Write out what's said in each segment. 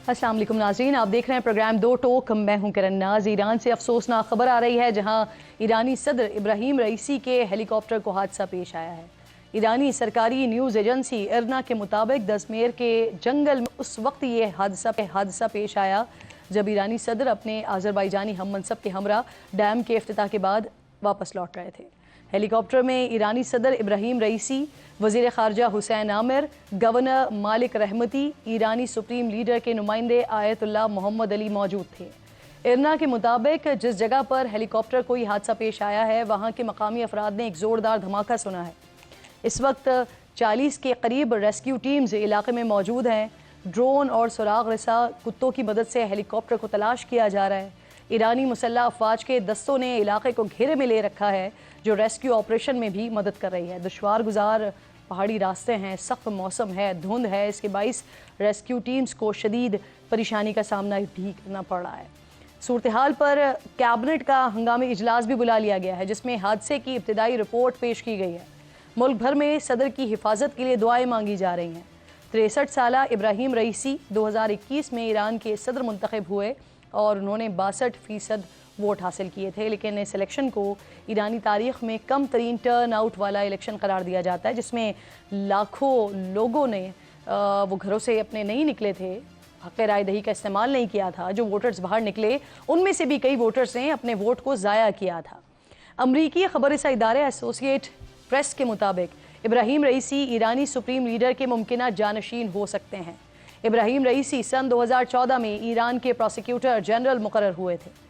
अस्सलाम वालेकुम नाज़रीन, आप देख रहे हैं प्रोग्राम दो टोक। मैं हूं किरण नाज। ईरान से अफसोसनाक खबर आ रही है, जहां ईरानी सदर इब्राहिम रईसी के हेलीकॉप्टर को हादसा पेश आया है। ईरानी सरकारी न्यूज़ एजेंसी इरना के मुताबिक दसमेर के जंगल में उस वक्त ये हादसा पेश आया जब ईरानी सदर अपने आज़रबाईजानी हम मनसब के हमरा डैम के इफ्तिताह के बाद वापस लौट रहे थे। हेलीकॉप्टर में ईरानी सदर इब्राहिम रईसी, वज़ीर ख़ारजा हुसैन आमिर, गवर्नर मालिक रहमती, ईरानी सुप्रीम लीडर के नुमाइंदे आयतुल्लाह मोहम्मद अली मौजूद थे। इरना के मुताबिक जिस जगह पर हेलीकॉप्टर को ये हादसा पेश आया है, वहाँ के मकामी अफराद ने एक ज़ोरदार धमाका सुना है। इस वक्त 40 के करीब रेस्क्यू टीम्स इलाके में मौजूद हैं। ड्रोन और सुराग रसा कुत्तों की मदद से हेलीकॉप्टर को तलाश किया जा रहा है। ईरानी मुसल्लह अफवाज के दस्तों ने इलाके को घेरे में ले रखा है, जो रेस्क्यू ऑपरेशन में भी मदद कर रही है। दुश्वार गुजार पहाड़ी रास्ते हैं, सख्त मौसम है, धुंध है, इसके बाइस रेस्क्यू टीम्स को शदीद परेशानी का सामना भी करना पड़ रहा है। सूरत हाल पर कैबिनेट का हंगामी इजलास भी बुला लिया गया है, जिसमें हादसे की इब्तदाई रिपोर्ट पेश की गई है। मुल्क भर में सदर की हिफाजत के लिए दुआएं मांगी जा रही हैं। 63 साला इब्राहिम रईसी 2021 में ईरान के सदर मुंतखब हुए और उन्होंने 62% वोट हासिल किए थे, लेकिन इस इलेक्शन को ईरानी तारीख में कम तरीन टर्न आउट वाला इलेक्शन करार दिया जाता है, जिसमें लाखों लोगों ने वो घरों से अपने नहीं निकले थे, हक़ राय दही का इस्तेमाल नहीं किया था। जो वोटर्स बाहर निकले, उनमें से भी कई वोटर्स ने अपने वोट को ज़ाया किया था। अमरीकी खबररसा इदारे एसोसिएट प्रेस के मुताबिक इब्राहिम रईसी ईरानी सुप्रीम लीडर के मुमकिना जानशीन हो सकते हैं। इब्राहिम रईसी सन 2014 में ईरान के प्रोसिक्यूटर जनरल मुकर्रर हुए थे।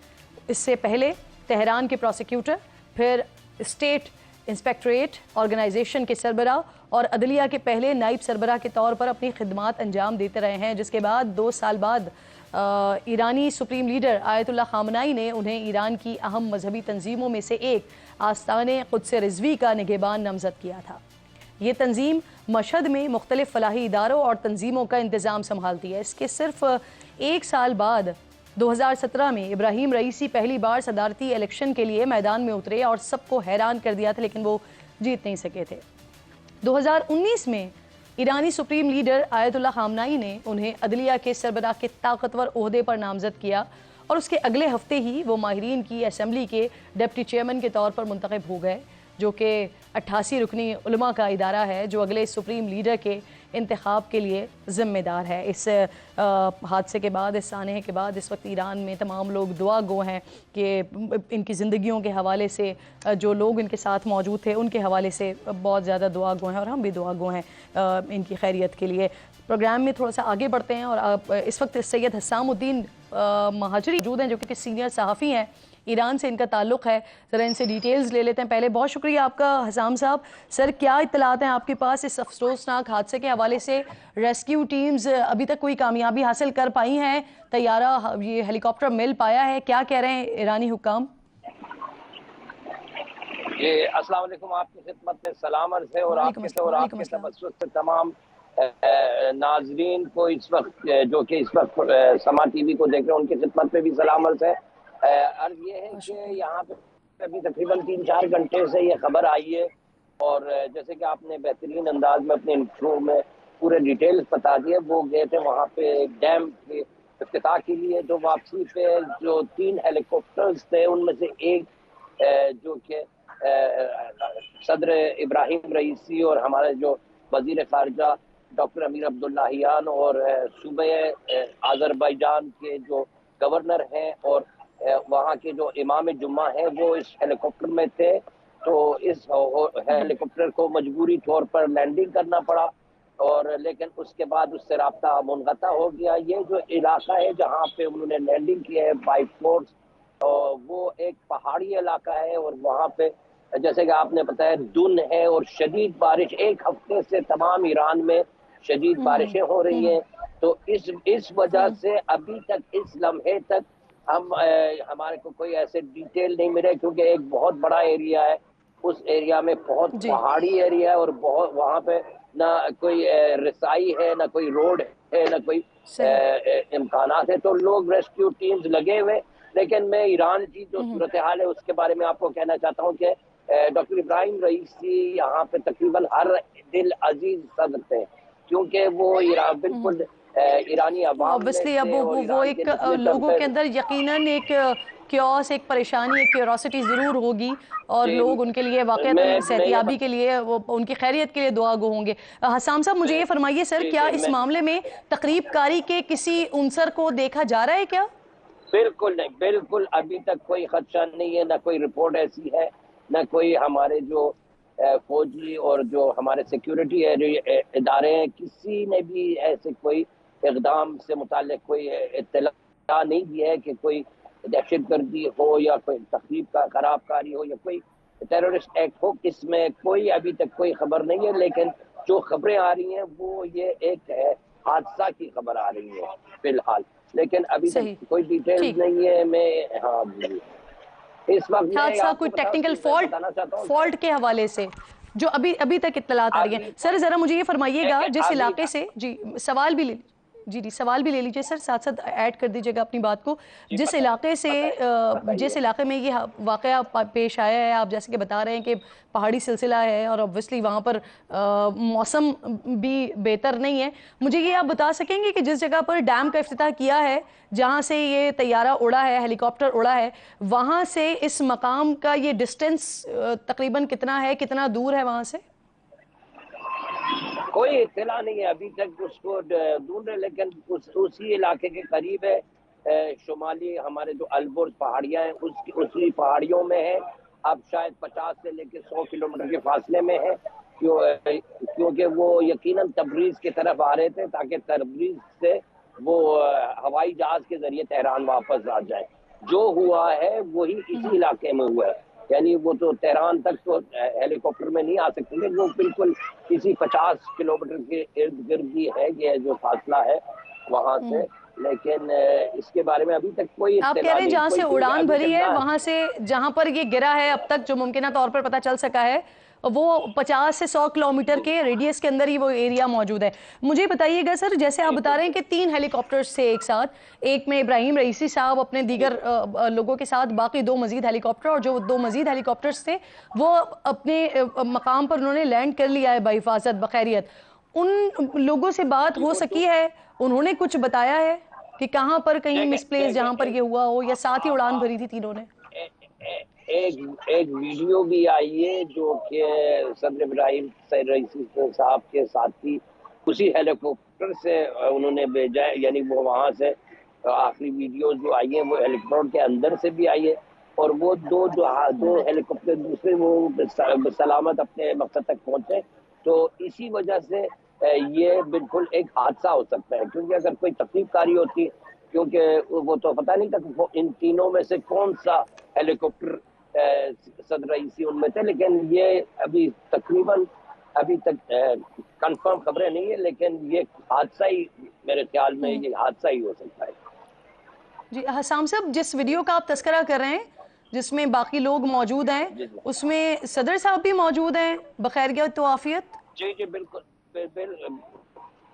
इससे पहले तेहरान के प्रोसिक्यूटर, फिर स्टेट इंस्पेक्टरेट ऑर्गेनाइजेशन के सरबराह और अदलिया के पहले नाइब सरबराह के तौर पर अपनी खिदमात अंजाम देते रहे हैं, जिसके बाद 2 साल बाद ईरानी सुप्रीम लीडर आयतुल्लाह खामनाई ने उन्हें ईरान की अहम मजहबी तंजीमों में से एक आस्ताने कुद्स रिजवी का निगहबान नामजद किया था। ये तंजीम मशहद में मुख्तलिफ फलाही इदारों और तंजीमों का इंतज़ाम संभालती है। इसके सिर्फ एक साल बाद 2017 में इब्राहिम रईसी पहली बार सदारती इलेक्शन के लिए मैदान में उतरे और सबको हैरान कर दिया था, लेकिन वो जीत नहीं सके थे। 2019 में ईरानी सुप्रीम लीडर आयतुल्लाह खामनाई ने उन्हें अदलिया के सरबराह के ताकतवर ओहदे पर नामजद किया और उसके अगले हफ्ते ही वो माहिरीन की असम्बली के डिप्टी चेयरमैन के तौर पर मुंतखब हो गए, जो कि 88 रुकनी उलमा का इदारा है, जो अगले सुप्रीम लीडर के इंतखाब के लिए ज़िम्मेदार है। इस हादसे के बाद, इस सानहे के बाद इस वक्त ईरान में तमाम लोग दुआ गो हैं कि इनकी ज़िंदगियों के हवाले से, जो लोग इनके साथ मौजूद थे उनके हवाले से बहुत ज़्यादा दुआ गो हैं और हम भी दुआ गो हैं इनकी खैरियत के लिए। प्रोग्राम में थोड़ा सा आगे बढ़ते हैं और इस वक्त सैयद हसामुद्दीन महाजरी मौजूद हैं, जो कि सीनियर सहाफ़ी हैं, ईरान से इनका ताल्लुक़ है। ज़रा इनसे डिटेल्स ले लेते हैं। पहले बहुत शुक्रिया आपका हसाम साहब। सर, क्या इत्तलात हैं आपके पास इस अफसोसनाक हादसे के हवाले से? रेस्क्यू टीम्स अभी तक कोई कामयाबी हासिल कर पाई हैं? तैयारा, ये हेलीकॉप्टर मिल पाया है? क्या कह रहे हैं ईरानी हुक्काम? ये अस्सलाम वालेकुम, आपकी खिदमत में सलाम अर्ज़ है और आपके तवज्जुह से तमाम नाजरीन को इस वक्त, जो कि इस वक्त समा टीवी को देख रहे हैं, उनकी खिदमत में भी सलाम अर्ज़ है। अर्ज़ ये है कि यहाँ पे अभी तकरीबन 3-4 घंटे से ये खबर आई है और जैसे कि आपने बेहतरीन अंदाज में अपने इंट्रो में पूरे डिटेल्स बता दिए। वो गए थे वहाँ पे डैम के इफ्तिताह के लिए, जो वापसी पे जो 3 हेलीकॉप्टर्स थे उनमें से एक जो कि सदर इब्राहिम रईसी और हमारे जो वजीर खारजा डॉक्टर अमीर अब्दुल्लाहियान और सूबे आज़रबाईजान के जो गवर्नर हैं और वहाँ के जो इमाम जुम्मा हैं, वो इस हेलीकॉप्टर में थे। तो इस हेलीकॉप्टर को मजबूरी तौर पर लैंडिंग करना पड़ा और लेकिन उसके बाद उससे राब्ता मुनक़ता हो गया। ये जो इलाका है जहाँ पे उन्होंने लैंडिंग की है बाई फोर्स, वो एक पहाड़ी इलाका है और वहाँ पे जैसे कि आपने बताया धुंध है और शदीद बारिश। 1 हफ्ते से तमाम ईरान में शदीद बारिशें हो रही हैं। तो इस वजह से अभी तक, इस लम्हे तक हमारे को कोई ऐसे डिटेल नहीं मिले, क्योंकि एक बहुत बड़ा एरिया है, उस एरिया में बहुत पहाड़ी एरिया है और बहुत वहाँ पे ना कोई रसाई है, ना कोई रोड है, ना कोई इम्कानात है। तो लोग रेस्क्यू टीम्स लगे हुए, लेकिन मैं ईरान की जो सूरत हाल है उसके बारे में आपको कहना चाहता हूँ कि डॉक्टर इब्राहिम रईसी यहाँ पे तकरीबन हर दिल अजीज सदर थे, क्योंकि वो ईरान बिल्कुल ईरानी अवाम में ऑब्वियसली से अब और वो ईरान एक के जितने लोगों के तबके अंदर यकीनन एक क्योस, एक परेशानी, एक क्यूरोसिटी ज़रूर होगी और जी, लोग उनके लिए वाक़ईतन मैं ये सेहतियाबी के लिए, वो उनकी खैरियत के लिए दुआ गो होंगे। हसाम साहब, मुझे ये फरमाइए सर, जी क्या जी इस मैं मामले में तकरीब कारी के किसी उनसर को देखा जा रहा है क्या? बिल्कुल नहीं, बिल्कुल अभी तक कोई खदशा नहीं है, ना कोई रिपोर्ट ऐसी है, ना कोई हमारे जो फौजी और जो हमारे सिक्योरिटी इदारे हैं, किसी ने भी ऐसे कोई इकदाम से मुताल्लिक कोई इत्तला नहीं दी है कि कोई दहशतगर्दी हो या कोई तकरीब का खराबकारी हो या कोई टेररिस्ट एक्ट हो। इसमें कोई अभी तक कोई खबर नहीं है, लेकिन जो खबरें आ रही हैं वो ये एक हादसा की खबर आ रही है फिलहाल, लेकिन अभी तक सही, कोई डिटेल्स ठीक। नहीं है। मैं हाँ जी, इस वक्त मैं हादसा कोई आपको टेक्निकल मैं फॉल्ट बताना चाहता हूँ फॉल्ट के हवाले से जो अभी अभी तक इत्तलात आ रही अभी है। सर ज़रा मुझे ये फरमाइएगा, जिस अभी इलाके से, जी सवाल भी ले, जी सवाल भी ले लीजिए सर, साथ साथ ऐड कर दीजिएगा अपनी बात को। जी जिस इलाके से जिस बताइए। इलाके में ये वाकया पेश आया है, आप जैसे कि बता रहे हैं कि पहाड़ी सिलसिला है और ऑब्वियसली वहाँ पर मौसम भी बेहतर नहीं है। मुझे ये आप बता सकेंगे कि जिस जगह पर डैम का इफ्तिताह किया है, जहाँ से ये तैयारा उड़ा है, हेलीकॉप्टर उड़ा है, वहाँ से इस मकाम का ये डिस्टेंस तकरीबन कितना है, कितना दूर है वहाँ से? कोई इत्तला नहीं है अभी तक, उसको ढूंढ रहे, लेकिन उसी इलाके के करीब है। शुमाली हमारे जो अलबुर्ज पहाड़ियां हैं उसी पहाड़ियों में है। अब शायद 50 से लेकर 100 किलोमीटर के फासले में है, क्योंकि वो यकीनन तबरीज की तरफ आ रहे थे ताकि तबरीज से वो हवाई जहाज के जरिए तेहरान वापस आ जाए। जो हुआ है वही इसी इलाके में हुआ है, यानी वो तो तेहरान तक तो हेलीकॉप्टर में नहीं आ सकते थे, वो बिल्कुल इसी 50 किलोमीटर के इर्द गिर्द ही है ये जो फासला है वहां से। लेकिन इसके बारे में अभी तक कोई आप कह इत्तला रहे हैं नहीं, जहां कोई से क्योंकि उड़ान अभी भरी तक है, ना वहां से जहां पर ये गिरा है अब तक जो मुमकिन तौर पर पता चल सका है, वो 50 से 100 किलोमीटर के रेडियस के अंदर ही वो एरिया मौजूद है। मुझे बताइएगा सर, जैसे आप बता रहे हैं कि 3 हेलीकॉप्टर्स थे एक साथ, एक में इब्राहिम रईसी साहब अपने दीगर लोगों के साथ, बाकी 2 मजीद हेलीकॉप्टर, और जो 2 मजीद हेलीकॉप्टर्स थे वो अपने मकाम पर उन्होंने लैंड कर लिया है बहिफाजत, बखैरियत। उन लोगों से बात हो सकी है? उन्होंने कुछ बताया है कि कहाँ पर कहीं देखें मिसप्लेस देखें जहां पर ये हुआ हो, या साथ ही उड़ान भरी थी तीनों ने? एक वीडियो भी आई है जो कि सदर इब्राहिम रईसी साहब के साथी उसी हेलीकॉप्टर से उन्होंने भेजा है, यानी वो वहां से आखिरी वीडियो जो आई है वो हेलीकॉप्टर के अंदर से भी आई है, और वो दो हेलीकॉप्टर दूसरे वो सलामत अपने मकसद तक पहुंचे। तो इसी वजह से ये बिल्कुल एक हादसा हो सकता है, क्योंकि अगर कोई तकलीफकारी होती, क्योंकि वो तो पता नहीं था कि इन तीनों में से कौन सा हेलीकॉप्टर सदर रईसी उनमें थे, लेकिन ये अभी तकरीबन अभी तक कंफर्म खबरें नहीं है, लेकिन ये हादसा ही, मेरे ख्याल में ये हादसा ही हो सकता है। जी हसाम साहब, जिस वीडियो का आप तस्करा कर रहे हैं जिसमें बाकी लोग मौजूद हैं, जी जी उसमें सदर साहब भी मौजूद हैं बखैरियत तो आफियत? जी जी बिल्कुल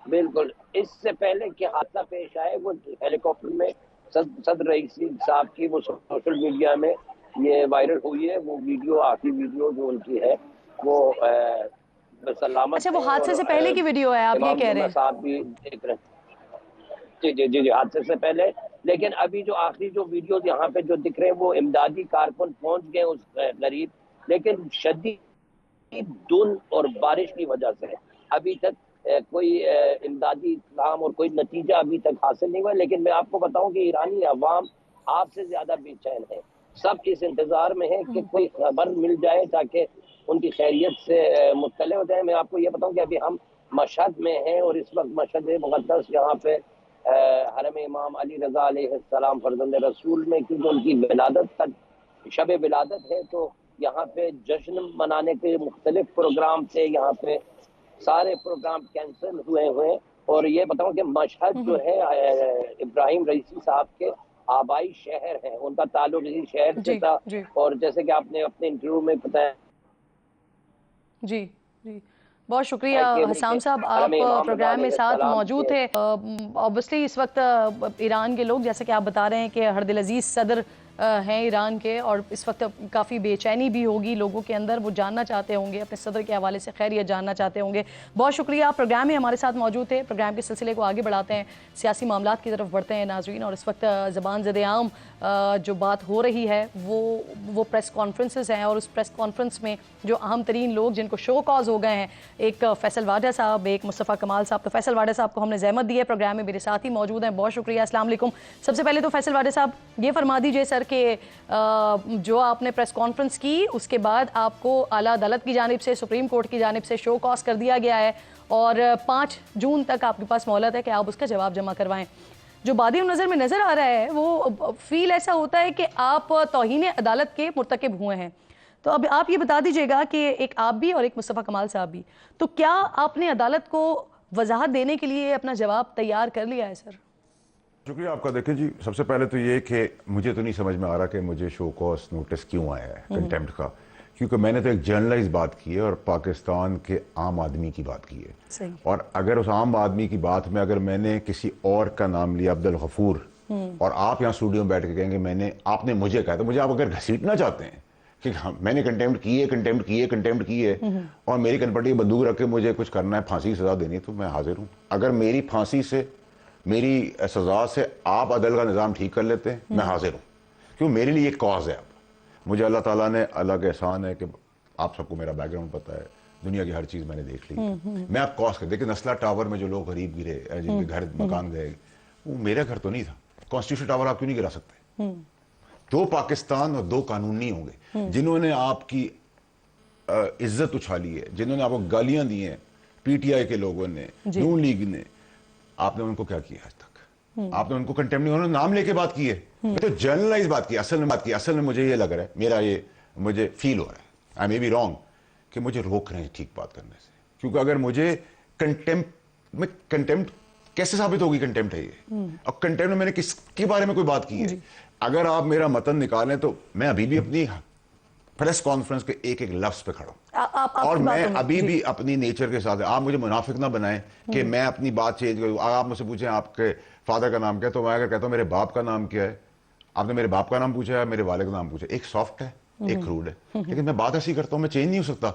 बिल्कुल। इससे पहले कि हादसा पेश आए, वो हेलीकॉप्टर में सदर रईसी साहब की वो सोशल मीडिया में ये वायरल हुई है, वो वीडियो, आखिरी वीडियो जो उनकी है वो सलामत अच्छा, वो है, हादसे और से पहले की वीडियो है, आप ये इमाम कह रहे जुम्मा हैं? साहब भी देख रहे हैं। जी जी जी जी, हादसे से पहले। लेकिन अभी जो आखिरी जो वीडियो यहाँ पे जो दिख रहे हैं वो इमदादी कारकुन पहुंच गए उस करीब, लेकिन शदीद धुंध और बारिश की वजह से अभी तक कोई इमदादी इक़दाम और कोई नतीजा अभी तक हासिल नहीं हुआ। लेकिन मैं आपको बताऊं कि ईरानी अवाम आपसे ज्यादा बेचैन है, सब इस इंतजार में है कि कोई खबर मिल जाए ताकि उनकी खैरियत से मुत्तले हो जाए। मैं आपको ये बताऊं कि अभी हम मशहद में हैं, और इस वक्त मशहद मुक़द्दस यहाँ पे हरम इमाम अली रज़ा अलैहिस्सलाम फर्जंद रसूल में, क्योंकि उनकी विलादत का शब विलादत है, तो यहाँ पे जश्न मनाने के मुख्तलिफ प्रोग्राम थे, यहाँ पे सारे प्रोग्राम कैंसिल हुए। और ये बताऊं कि मशहद जो है इब्राहिम रईसी साहब के आबाई शहर है, उनका ताल्लुक इसी शहर से जी था। जी और जैसे कि आपने अपने इंटरव्यू में बताया जी जी, बहुत शुक्रिया कि हसाम साहब, हरम आप इमाम रज़ा प्रोग्राम में साथ अलैहिस्सलाम मौजूद के थे। ऑब्वियसली इस वक्त ईरान के लोग, जैसे कि आप बता रहे हैं कि हरदिल अजीज सदर हैं ईरान के, और इस वक्त काफ़ी बेचैनी भी होगी लोगों के अंदर, वो जानना चाहते होंगे, अपने सदर के हवाले से खैरियत जानना चाहते होंगे। बहुत शुक्रिया, आप प्रोग्राम में हमारे साथ मौजूद थे। प्रोग्राम के सिलसिले को आगे बढ़ाते हैं, सियासी मामलात की तरफ बढ़ते हैं नाजरीन। और इस वक्त ज़बान ज़द-ए-आम जो बात हो रही है वो प्रेस कॉन्फ्रेंसेस हैं, और उस प्रेस कॉन्फ्रेंस में जो अहम तरीन लोग जिनको शो कॉज हो गए हैं, एक फैसल वाडा साहब, एक मुस्तफ़ा कमाल साहब। तो फैसल वाडा साहब को हमने ज़हमत दी है, प्रोग्राम में मेरे साथ ही मौजूद हैं। बहुत शुक्रिया, अस्सलाम वालेकुम। सबसे पहले तो फैसल वाडा साहब ये फरमा दीजिए सर कि जो आपने प्रेस कॉन्फ्रेंस की उसके बाद आपको आला अदालत की जानिब से, सुप्रीम कोर्ट की जानिब से शो कॉज कर दिया गया है, और 5 जून तक आपके पास मोहलत है कि आप उसका जवाब जमा करवाएं। जो बादी नज़र में नज़र आ रहा है वो फील ऐसा होता है कि आप तौहीन अदालत के मुर्तकिब हुए हैं। तो अब आप ये बता दीजिएगा कि एक आप भी और एक मुस्तफ़ा कमाल साहब भी, तो क्या आपने अदालत को वजाहत देने के लिए अपना जवाब तैयार कर लिया है सर? शुक्रिया आपका। देखिए जी, सबसे पहले तो ये कि मुझे तो नहीं समझ में आ रहा कि मुझे शो कॉज नोटिस क्यों आया है कंटेम्प्ट का, क्योंकि मैंने तो एक जर्नलाइज बात की है और पाकिस्तान के आम आदमी की बात की है। सही। और अगर उस आम आदमी की बात में अगर मैंने किसी और का नाम लिया, अब्दुल गफूर, और आप यहाँ स्टूडियो में बैठ के कहेंगे आपने मुझे कहा, तो मुझे आप अगर घसीटना चाहते हैं कि हाँ मैंने कंटेम्प्ट की है और मेरी कनपटी बंदूक रख के मुझे कुछ करना है, फांसी की सजा देनी है, तो मैं हाजिर हूँ। अगर मेरी फांसी से, मेरी सजा से आप अदल का निज़ाम ठीक कर लेते हैं, मैं हाजिर हूँ, क्यों मेरे लिए एक कॉज है। अब मुझे अल्लाह ताला ने अलग एहसान है कि आप सबको मेरा बैकग्राउंड पता है, दुनिया की हर चीज़ मैंने देख ली। मैं आप कॉज कर देखिए, नस्ला टावर में जो लोग गरीब गिरे, जिनके घर मकान गए, वो मेरा घर तो नहीं था। कॉन्स्टिट्यूशन टावर आप क्यों नहीं गिरा सकते? 2 पाकिस्तान और 2 कानून नहीं होंगे। जिन्होंने आपकी इज्जत उछाली है, जिन्होंने आपको गालियां दी हैं, पीटीआई के लोगों ने, नून लीग ने, आपने उनको क्या किया आज तक? आपने उनको कंटेम्प्ट नहीं, उन्होंने नाम लेके बात की है, तो जर्नलाइज बात की, असल में बात की। असल में मुझे ये लग रहा है, मुझे फील हो रहा है, आई मे बी रॉन्ग, कि मुझे रोक रहे हैं ठीक बात करने से। क्योंकि अगर मुझे कंटेम्प्ट कैसे साबित होगी? कंटेम्प्ट है ये, और कंटेम्प्ट में मैंने किसके बारे में कोई बात की है? अगर आप मेरा मतन निकालें तो मैं अभी भी अपनी प्रेस कॉन्फ्रेंस के एक एक लफ्ज पे खड़ा हूं, और मैं अभी भी अपनी नेचर के साथ, आप मुझे मुनाफिक ना बनाएं कि मैं अपनी बात चेंज करूं। आप मुझसे पूछें आपके फादर का नाम क्या है, तो मैं अगर कहता हूं मेरे बाप का नाम क्या है, आपने मेरे बाप का नाम पूछा है, मेरे वाले का नाम पूछा, एक सॉफ्ट है एक क्रूड है, लेकिन मैं बात ऐसी करता हूं, मैं चेंज नहीं हो सकता।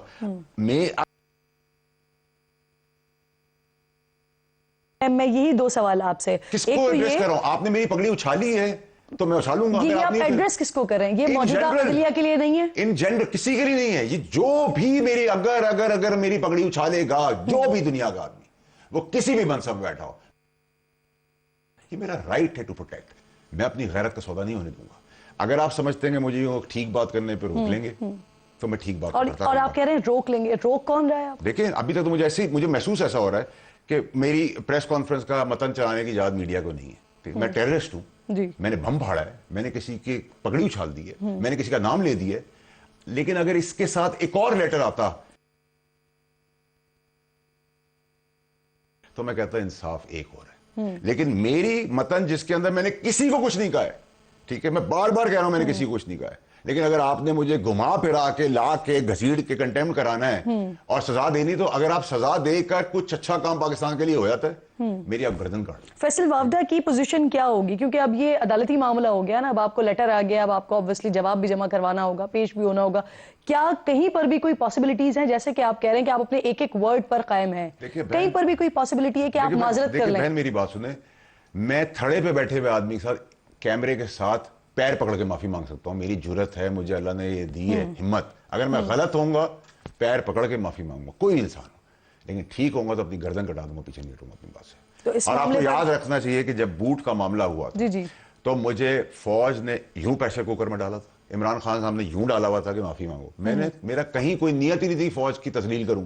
मैं यही 2 सवाल आपसे, किसको एड्रेस कर रहा हूं? आपने मेरी पगड़ी उछाली है तो मैं उछालूंगा। ये आप एड्रेस किसको कर रहे हैं? ये मौजूदा अदलिया के लिए नहीं है, इन जनरल किसी के लिए नहीं है। ये जो भी मेरी अगर मेरी पगड़ी उछालेगा, जो भी दुनिया का आदमी, वो किसी भी मनसब में बैठा हो, ये मेरा राइट है टू प्रोटेक्ट। मैं अपनी गैरत का सौदा नहीं होने दूंगा। अगर आप समझते हैं मुझे ठीक बात करने पर रोक लेंगे, तो मैं ठीक बात करता और आप कह रहे हैं रोक लेंगे, रोक कौन रहा है आप? देखिए, अभी तक तो मुझे महसूस ऐसा हो रहा है कि मेरी प्रेस कॉन्फ्रेंस का मतन चलाने की इजाजत मीडिया को नहीं है। मैं टेररिस्ट हूं, मैंने बम फाड़ा है, मैंने किसी की पगड़ी उछाल दी है, मैंने किसी का नाम ले दिया है, लेकिन अगर इसके साथ एक और लेटर आता तो मैं कहता इंसाफ एक हो रहा है। लेकिन मेरी मतन जिसके अंदर मैंने किसी को कुछ नहीं कहा है, ठीक है, मैं बार बार कह रहा हूं मैंने किसी को कुछ नहीं कहा है, लेकिन अगर आपने मुझे घुमा फिरा के, ला के, घसीट के कंटेम्प्ट कराना है और सजा देनी, तो अगर आप सजा देकर कुछ अच्छा काम पाकिस्तान के लिए हो जाता है, मेरी आप गर्दन काट। फैसल वावदा की पोजीशन क्या होगी? क्योंकि अब ये अदालती मामला हो गया ना, अब आपको लेटर आ गया, अब आपको ऑब्वियसली जवाब भी जमा करवाना होगा, पेश भी होना होगा। क्या कहीं पर भी कोई पॉसिबिलिटीज हैं, जैसे कि आप कह रहे हैं कि आप अपने एक एक वर्ड पर कायम हैं, कहीं पर भी कोई पॉसिबिलिटी है कि आप माजरत कर लें? मेरी बात सुने, मैं थड़े पे बैठे हुए आदमी के साथ, कैमरे के साथ पैर पकड़ के माफी मांग सकता हूं। मेरी जुर्रत है, मुझे अल्लाह ने ये दी है हिम्मत। अगर मैं गलत होऊंगा, पैर पकड़ के माफी मांगूंगा, कोई इंसान हो, लेकिन ठीक होऊंगा तो अपनी गर्दन कटा दूंगा, पीछे नहीं हटूंगा अपनी बात से। तो और आपको याद रखना चाहिए कि जब बूट का मामला हुआ था, जी। तो मुझे फौज ने यूं प्रेशर कुकर में डाला था, इमरान खान साहब ने यूं डाला हुआ था कि माफी मांगो। मेरा कहीं कोई नियत ही नहीं थी फौज की तस्लील करूं,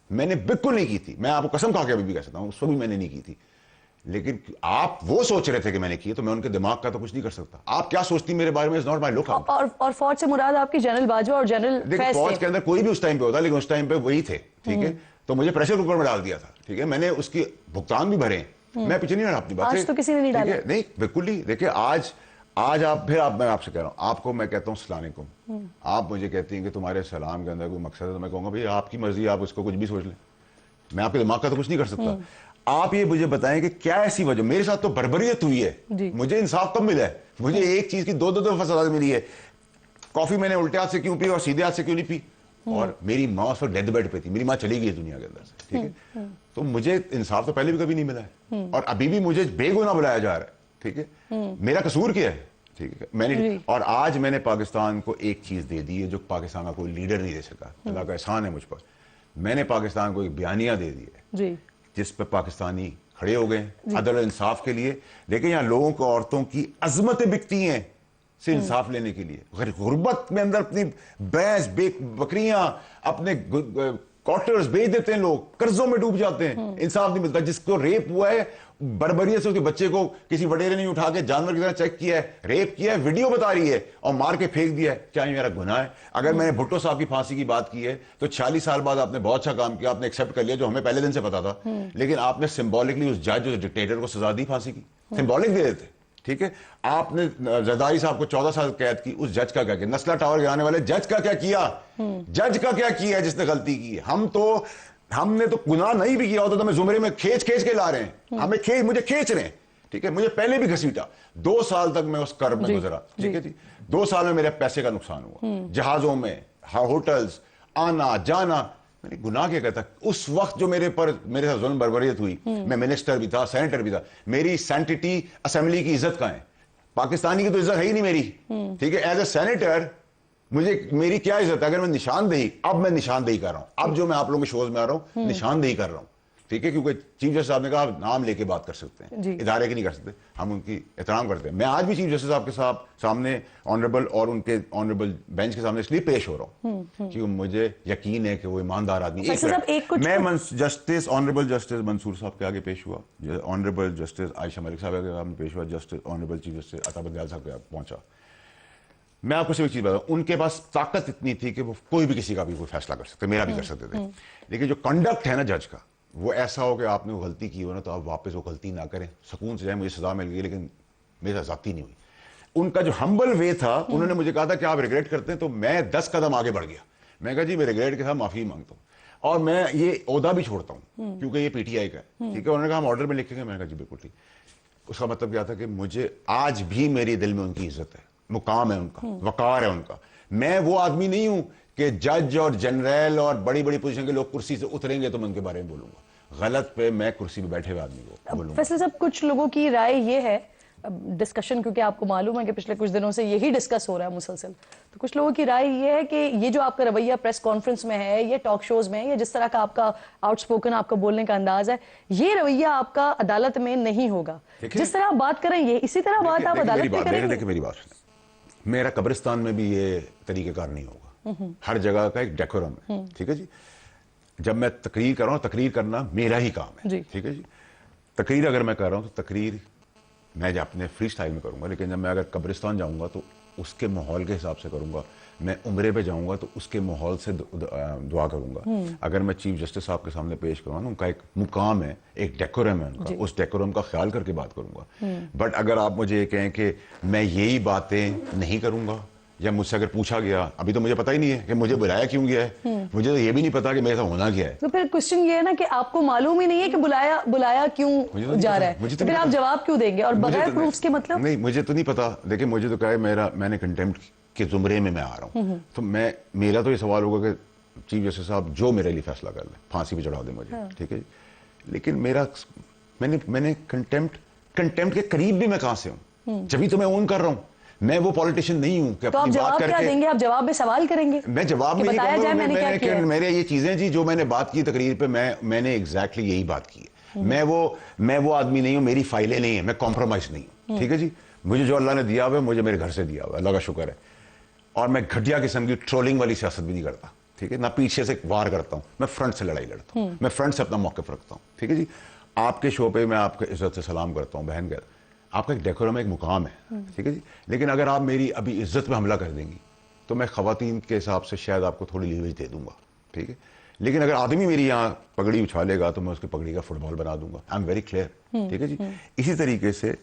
मैंने बिल्कुल नहीं की थी। मैं आपको कसम खा के अभी भी कह सकता हूं, उसको भी मैंने नहीं की थी। लेकिन आप वो सोच रहे थे कि मैंने की, तो मैं उनके दिमाग का तो कुछ नहीं कर सकता। आप क्या सोचती मेरे बारे में is not my look out. और फौज से मुराद आपकी जनरल बाजवा और जनरल फैज। फौज के अंदर कोई भी उस टाइम पे होता, लेकिन उस टाइम पे वही थे, ठीक है। तो मुझे प्रेशर कुकर में डाल दिया था, ठीक है, मैंने उसकी भुगतान भी भरे, मैं पीछे नहीं रहा अपनी बात से। आज तो किसी ने नहीं डाला, नहीं बिल्कुल नहीं। देखिए आज आप फिर मैं आपसे कह रहा हूँ, आपको मैं कहता हूँ अस्सलाम वालेकुम, आप मुझे कहती हैं कि तुम्हारे सलाम के अंदर कोई मकसद है, तो मैं कहूँगा भाई आपकी मर्जी, आप उसको कुछ भी सोच लें, मैं आपके दिमाग का तो कुछ नहीं कर सकता। आप ये मुझे बताएं कि क्या ऐसी वजह, मेरे साथ तो बर्बरियत हुई है, मुझे इंसाफ कब मिला है? मुझे एक चीज की दो दफा सजा मिली है। कॉफी मैंने उल्टे हाथ से क्यों पी और सीधे हाथ से क्यों नहीं पी? और मेरी माँ उस वक्त डेथ बेड पे थी, मेरी माँ चली गई है दुनिया के अंदर से, ठीक है। तो मुझे इंसाफ तो पहले भी कभी नहीं मिला है और अभी भी मुझे बेगुनाह बुलाया जा रहा है, ठीक है। मेरा कसूर क्या है? ठीक है, मैंने और आज मैंने पाकिस्तान को एक चीज दे दी है जो पाकिस्तान का कोई लीडर नहीं दे सका। अल्लाह का एहसान है मुझ पर। मैंने पाकिस्तान को एक बयानिया दे दी है जिस पर पाकिस्तानी खड़े हो गए अदल और इंसाफ के लिए। देखिए यहाँ लोगों को, औरतों की अजमतें बिकती हैं से इंसाफ लेने के लिए। गुर्बत में अंदर अपनी भैंस बकरियां, अपने क्वार्टर्स बेच देते हैं लोग, कर्जों में डूब जाते हैं, इंसाफ नहीं मिलता। जिसको रेप हुआ है बर्बरियत से उसके बच्चे को किसी वडेरे ने उठा के जानवर की तरह चेक किया है, रेप किया है, वीडियो बता रही है और मार के फेंक दिया है। क्या ये मेरा गुनाह है? अगर मैंने भुट्टो साहब की फांसी की बात की है तो 40 साल बाद आपने बहुत अच्छा काम किया, आपने एक्सेप्ट कर लिया जो हमें पहले दिन से पता था, लेकिन आपने सिंबॉलिकली उस जज, उस डिक्टेटर को सजा दी फांसी की, सिंबॉलिक दे देते, ठीक है। आपने जरदारी साहब को 14 साल कैद की, उस जज का क्या किया? नस्ला टावर गिराने वाले जज का क्या किया? जज का क्या किया जिसने गलती की? हमने तो गुनाह नहीं भी किया होता तो मैं जुमरे में खींच के ला रहे हैं, मुझे खींच रहे हैं, ठीक है। मुझे पहले भी घसीटा, 2 साल तक मैं उस कर्ब में गुजरा, ठीक है जी। 2 साल में मेरे पैसे का नुकसान हुआ, जहाजों में, होटल्स, आना जाना। मैंने गुनाह क्या करता? उस वक्त जो मेरे साथ जुल्म बर्बरियत हुई, मैं मिनिस्टर भी था, सेनेटर भी था, मेरी सैंटिटी, असेंबली की इज्जत कहां है? पाकिस्तानी की तो इज्जत है ही नहीं मेरी, ठीक है। एज ए सेनेटर मेरी क्या इज्जत है? अगर मैं निशानदेही, अब मैं निशानदेही कर रहा हूं, अब जो मैं आप लोगों के शोज में आ रहा हूं निशानदेही कर रहा हूं, ठीक है। क्योंकि चीफ जस्टिस साहब ने कहा नाम लेके बात कर सकते हैं, इदारे की नहीं कर सकते, हम उनकी एहतराम करते हैं। मैं आज भी चीफ जस्टिस साहब के सामने ऑनरेबल और उनके ऑनरेबल बेंच के सामने इसलिए पेश हो रहा हूँ क्योंकि मुझे यकीन है कि वो ईमानदार आदमी। मैं जस्टिस ऑनरेबल जस्टिस मंसूर साहब के आगे पेश हुआ, ऑनरेबल जस्टिस आयशा मलिक साहब के सामने पेश हुआ, जस्टिस ऑनरेबल चीफ जस्टिस अता बंदयाल साहब के आगे पहुंचा। मैं आपको सिर्फ एक चीज बताऊं, उनके पास ताकत इतनी थी कि वो कोई भी किसी का भी कोई फैसला कर सकते, मेरा भी कर सकते थे। लेकिन जो कंडक्ट है ना जज का, वो ऐसा हो कि आपने वो गलती की हो ना तो आप वापस वो गलती ना करें, सुकून से जाए, मुझे सजा मिल गई लेकिन मेरी ज्यादती नहीं हुई। उनका जो हम्बल वे था, उन्होंने मुझे कहा था कि आप रिग्रेट करते हैं, तो मैं 10 कदम आगे बढ़ गया। मैं कहा जी मैं रिग्रेट के साथ माफी मांगता हूँ और मैं ये ओहदा भी छोड़ता हूँ क्योंकि ये पीटीआई का है, ठीक है। उन्होंने कहा हम ऑर्डर में लिखेंगे। मैंने कहा जी बिल्कुल ठीक। उसका मतलब क्या था कि मुझे आज भी मेरे दिल में उनकी इज्जत है, मुकाम है उनका, वकार है उनका। मैं वो आदमी नहीं हूं कि जज और जनरल और बड़ी बड़ी पोजीशन के लोग कुर्सी से उतरेंगे तो मैं उनके बारे में बोलूंगा। गलत पे मैं कुर्सी पे बैठे हुए आदमी को बोलूंगा। फैसल साहब, कुछ लोगों की राय ये है, डिस्कशन क्योंकि आपको मालूम है कि पिछले कुछ दिनों से यही डिस्कस हो रहा है मुसलसल, तो कुछ लोगों की राय ये है कि ये जो आपका रवैया प्रेस कॉन्फ्रेंस में है, ये टॉक शोज में, या जिस तरह का आपका आउटस्पोकन आपका बोलने का अंदाज है, ये रवैया आपका अदालत में नहीं होगा। जिस तरह आप बात करेंगे इसी तरह बात आप अदालत में करेंगे। देखिए मेरी बात, मेरा कब्रिस्तान में भी ये तरीकेकार नहीं होगा। हर जगह का एक डेकोरम है, ठीक है जी। जब मैं तकरीर कर रहा हूं, तकरीर करना मेरा ही काम है, ठीक है जी। तकरीर अगर मैं कर रहा हूं तो तकरीर मैं अपने फ्री स्टाइल में करूंगा, लेकिन जब मैं अगर कब्रिस्तान जाऊंगा तो उसके माहौल के हिसाब से करूंगा। मैं उम्रे पे जाऊंगा तो उसके माहौल से दुआ करूंगा। अगर मैं चीफ जस्टिस साहब के सामने पेश करूंगा, उनका एक मुकाम है, एक डेकोरम है उनका, उस डेकोरम का ख्याल करके बात करूंगा। बट अगर आप मुझे ये कहें कि मैं यही बातें नहीं करूंगा, या मुझसे अगर पूछा गया, अभी तो मुझे पता ही नहीं है कि मुझे बुलाया क्यों गया है, मुझे तो ये भी नहीं पता कि मेरे साथ होना क्या है। तो फिर क्वेश्चन ये है ना कि आपको मालूम ही नहीं है कि बुलाया क्यों जा रहा है, फिर आप जवाब क्यों देंगे और बगैर प्रूफ्स के? मतलब नहीं, मुझे तो नहीं पता। देखिए मुझे तो क्या है, मैंने कंटेम्प्ट के जुमरे में मैं आ रहा हूँ, तो मेरा तो ये सवाल होगा कि चीफ जस्टिस साहब जो मेरे लिए फैसला कर ले, फांसी पे चढ़ा दे मुझे, ठीक है। लेकिन मैंने कंटेम्प्ट के करीब भी मैं कहां से हूं? जब भी तो मैं ओन कर रहा हूं, मैं वो पॉलिटिशियन नहीं हूं कि अपनी बात करके। क्या देंगे आप? जवाब में सवाल करेंगे? मैं जवाब में मेरे ये चीजें जी जो मैंने बात की तकरीर पे, मैंने एग्जैक्टली यही बात की है। मैं वो आदमी नहीं हूं, मेरी फाइलें नहीं है, मैं कॉम्प्रोमाइज नहीं हूं, ठीक है जी। मुझे जो अल्लाह ने दिया हुआ है, मुझे मेरे घर से दिया हुआ है, अल्लाह का शुक्र है। और मैं घटिया किस्म की ट्रोलिंग वाली सियासत भी नहीं करता, ठीक है ना। पीछे से वार करता हूं, मैं फ्रंट से लड़ाई लड़ता हूं, मैं फ्रंट से अपना मौक़िफ़ रखता हूं, ठीक है जी। आपके शो पे मैं आपके इज्जत से सलाम करता हूं, बहन कहता, आपका एक डेकोरम, एक मुकाम है, ठीक है जी। लेकिन अगर आप मेरी अभी इज्जत पे हमला कर देंगी तो मैं खवातीन के हिसाब से शायद आपको थोड़ी लीवरेज दे दूंगा, ठीक है। लेकिन अगर आदमी मेरी यहाँ पगड़ी उछालेगा तो मैं उसकी पगड़ी का फुटबॉल बना दूंगा। आई एम वेरी क्लियर, ठीक है जी। इसी तरीके से